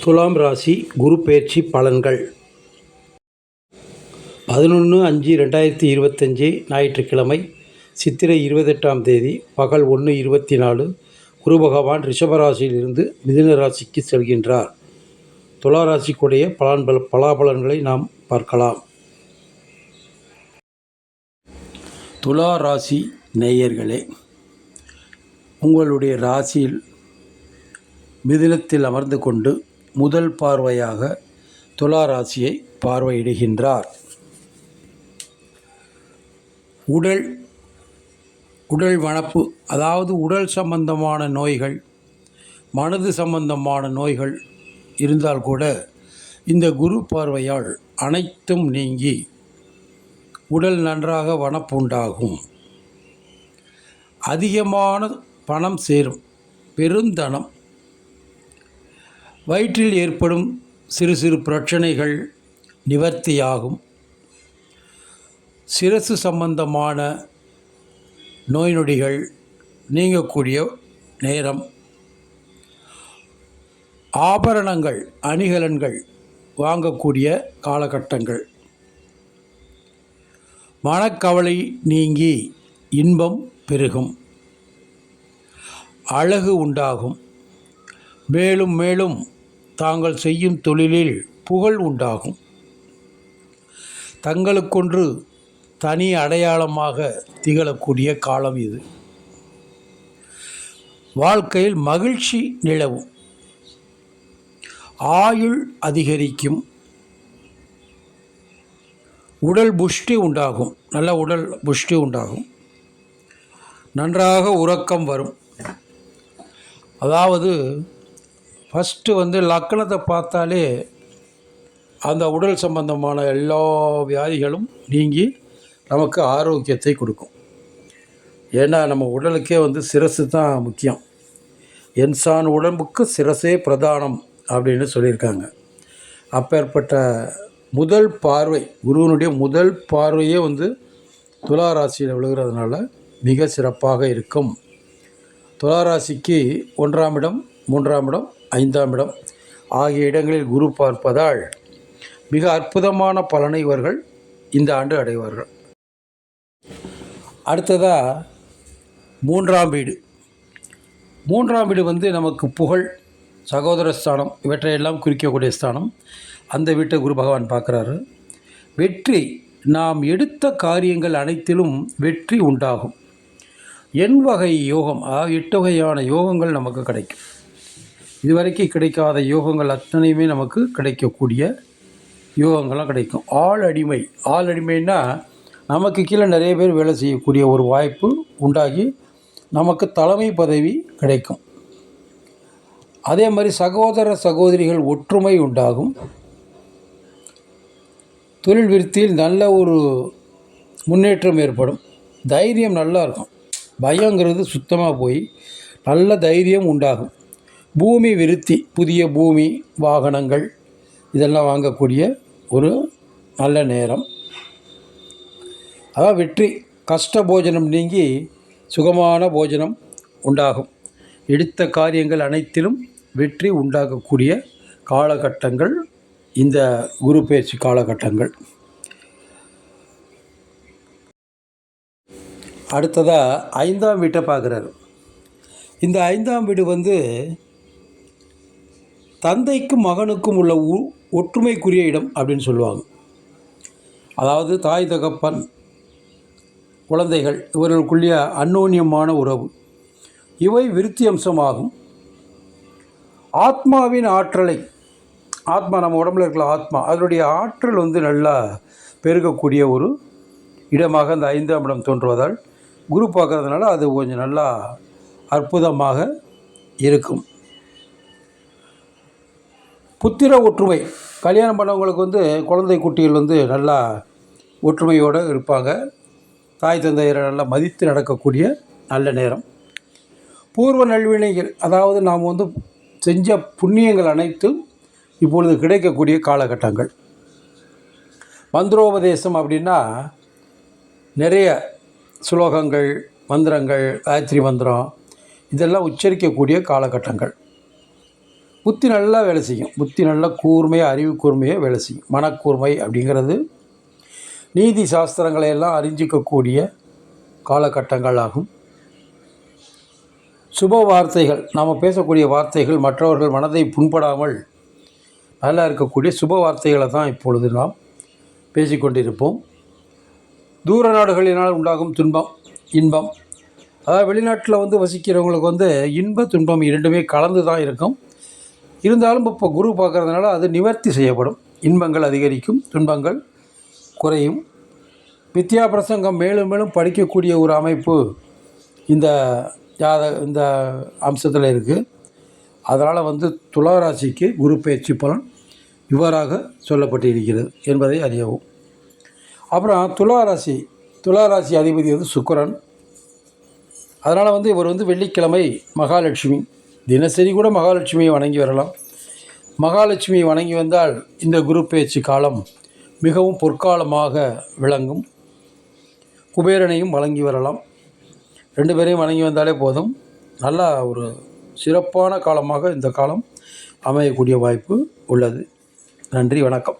துலாம் ராசி குரு பெயர்ச்சி பலன்கள் 11/5/2025 ஞாயிற்றுக்கிழமை சித்திரை 28ஆம் தேதி பகல் 1:24 குரு பகவான் ரிஷபராசியிலிருந்து மிதுன ராசிக்கு செல்கின்றார். துலா ராசிக்குடைய பலாபலன்களை நாம் பார்க்கலாம். துலா ராசி நேயர்களே, உங்களுடைய ராசியில் மிதுனத்தில் அமர்ந்து கொண்டு முதல் பார்வையாக துலா ராசியை பார்வையிடுகின்றார். உடல் வனப்பு, அதாவது உடல் சம்பந்தமான நோய்கள், மனது சம்பந்தமான நோய்கள் இருந்தால் கூட இந்த குரு பார்வையால் அனைத்தும் நீங்கி உடல் நன்றாக வனப்புண்டாகும். அதிகமான பணம் சேரும், பெருந்தனம். வயிற்றில் ஏற்படும் சிறு சிறு பிரச்சனைகள் நிவர்த்தியாகும். சிரசு சம்பந்தமான நோய் நொடிகள் நீங்கக்கூடிய நேரம். ஆபரணங்கள், அணிகலன்கள் வாங்கக்கூடிய காலகட்டங்கள். மனக்கவலை நீங்கி இன்பம் பெருகும், அழகு உண்டாகும். மேலும் மேலும் தாங்கள் செய்யும் தொழிலில் புகழ் உண்டாகும். தங்களுக்கொன்று தனி அடையாளமாக திகழக்கூடிய காலம் இது. வாழ்க்கையில் மகிழ்ச்சி நிலவும். ஆயுள் அதிகரிக்கும். உடல் புஷ்டி உண்டாகும், நல்ல உடல் புஷ்டி உண்டாகும். நன்றாக உறக்கம் வரும். அதாவது ஃபஸ்ட்டு லக்கணத்தை பார்த்தாலே அந்த உடல் சம்பந்தமான எல்லா வியாதிகளும் நீங்கி நமக்கு ஆரோக்கியத்தை கொடுக்கும். ஏன்னா நம்ம உடலுக்கே சிரசு தான் முக்கியம். இன்சான் உடம்புக்கு சிரசே பிரதானம் அப்படின்னு சொல்லியிருக்காங்க. அப்பேற்பட்ட முதல் பார்வை, குருவனுடைய முதல் பார்வையே துலா ராசியில் விழுகிறதுனால மிக சிறப்பாக இருக்கும். துலா ராசிக்கு 1ஆம் இடம், 3ஆம் இடம், 5ஆம் இடம் ஆகிய இடங்களில் குரு பார்ப்பதால் மிக அற்புதமான பலனை இவர்கள் இந்த ஆண்டு அடைவார்கள். அடுத்ததாக 3ஆம் வீடு. 3ஆம் வீடு நமக்கு புகழ், சகோதர ஸ்தானம் இவற்றையெல்லாம் குறிக்கக்கூடிய ஸ்தானம். அந்த வீட்டை குரு பகவான் பார்க்குறாரு. வெற்றி, நாம் எடுத்த காரியங்கள் அனைத்திலும் வெற்றி உண்டாகும். எண் வகை யோகம், 8 வகையான யோகங்கள் நமக்கு கிடைக்கும். இதுவரைக்கும் கிடைக்காத யோகங்கள் அத்தனையுமே நமக்கு கிடைக்கக்கூடிய யோகங்கள்லாம் கிடைக்கும். ஆள் அடிமைன்னா நமக்கு கீழே நிறைய பேர் வேலை செய்யக்கூடிய ஒரு வாய்ப்பு உண்டாகி நமக்கு தலைமை பதவி கிடைக்கும். அதே மாதிரி சகோதர சகோதரிகள் ஒற்றுமை உண்டாகும். தொழில் விருத்தியில் நல்ல ஒரு முன்னேற்றம் ஏற்படும். தைரியம் நல்லா இருக்கும். பயங்கிறது சுத்தமாக போய் நல்ல தைரியம் உண்டாகும். பூமி விருத்தி, புதிய பூமி, வாகனங்கள் இதெல்லாம் வாங்கக்கூடிய ஒரு நல்ல நேரம். அதான் வெற்றி. கஷ்ட போஜனம் நீங்கி சுகமான போஜனம் உண்டாகும். எடுத்த காரியங்கள் அனைத்திலும் வெற்றி உண்டாகக்கூடிய காலகட்டங்கள் இந்த குரு பெயர்ச்சி காலகட்டங்கள். அடுத்ததாக 5ஆம் வீட்டை பார்க்குறாரு. இந்த 5ஆம் வீடு தந்தைக்கும் மகனுக்கும் உள்ள ஒற்றுமைக்குரிய இடம் அப்படின்னு சொல்லுவாங்க. அதாவது தாய் தகப்பன் குழந்தைகள் இவர்களுக்குள்ளே அந்யோன்யமான உறவு இவை விருத்தி அம்சமாகும். ஆத்மாவின் ஆற்றலை, ஆத்மா நம்ம உடம்புல இருக்கிற ஆத்மா, அதனுடைய ஆற்றல் நல்லா பெருகக்கூடிய ஒரு இடமாக அந்த 5ஆம் இடம் தோன்றுவதால் குரு பார்க்கறதுனால அது கொஞ்சம் நல்லா அற்புதமாக இருக்கும். புத்திர ஒற்றுமை, கல்யாணம் பண்ணவங்களுக்கு குழந்தை குட்டிகள் நல்லா ஒற்றுமையோடு இருப்பாங்க. தாய் தந்தையரை நல்லா மதித்து நடக்கக்கூடிய நல்ல நேரம். பூர்வ நல்வினைகள், அதாவது நாம் செஞ்ச புண்ணியங்கள் அனைத்தும் இப்பொழுது கிடைக்கக்கூடிய காலகட்டங்கள். மந்திரோபதேசம் அப்படின்னா நிறைய ஸ்லோகங்கள், மந்திரங்கள், காயத்ரி மந்திரம் இதெல்லாம் உச்சரிக்கக்கூடிய காலகட்டங்கள். புத்தி நல்லா வேலை செய்யும். புத்தி நல்லா கூர்மையாக, அறிவு கூர்மையாக வேலை செய்யும். மனக்கூர்மை அப்படிங்கிறது நீதி சாஸ்திரங்களை எல்லாம் அறிஞ்சிக்கக்கூடிய காலகட்டங்கள் ஆகும். சுப வார்த்தைகள், நாம் பேசக்கூடிய வார்த்தைகள் மற்றவர்கள் மனதை புண்படாமல் நல்லா இருக்கக்கூடிய சுப வார்த்தைகளை தான் இப்பொழுது நாம் பேசிக்கொண்டிருப்போம். தூர நாடுகளினால் உண்டாகும் துன்பம், இன்பம், அதாவது வெளிநாட்டில் வசிக்கிறவங்களுக்கு இன்ப துன்பம் இரண்டுமே கலந்து தான் இருக்கும். இருந்தாலும் இப்போ குரு பார்க்குறதுனால அது நிவர்த்தி செய்யப்படும். இன்பங்கள் அதிகரிக்கும், துன்பங்கள் குறையும். வித்யா பிரசங்கம் மேலும் மேலும் படிக்கக்கூடிய ஒரு அமைப்பு இந்த இந்த அம்சத்தில் இருக்குது. அதனால் துளாராசிக்கு குரு பயிற்சி பலன் இவ்வாறாக சொல்லப்பட்டிருக்கிறது என்பதை அறியவும். அப்புறம் துளாராசி அதிபதி சுக்கிரன். அதனால் இவர் வெள்ளிக்கிழமை மகாலட்சுமி, தினசரி கூட மகாலட்சுமியை வணங்கி வரலாம். மகாலட்சுமியை வணங்கி வந்தால் இந்த குரு பயிற்சி காலம் மிகவும் பொற்காலமாக விளங்கும். குபேரனையும் வணங்கி வரலாம். 2 பேரையும் வணங்கி வந்தாலே போதும். நல்லா ஒரு சிறப்பான காலமாக இந்த காலம் அமையக்கூடிய வாய்ப்பு உள்ளது. நன்றி, வணக்கம்.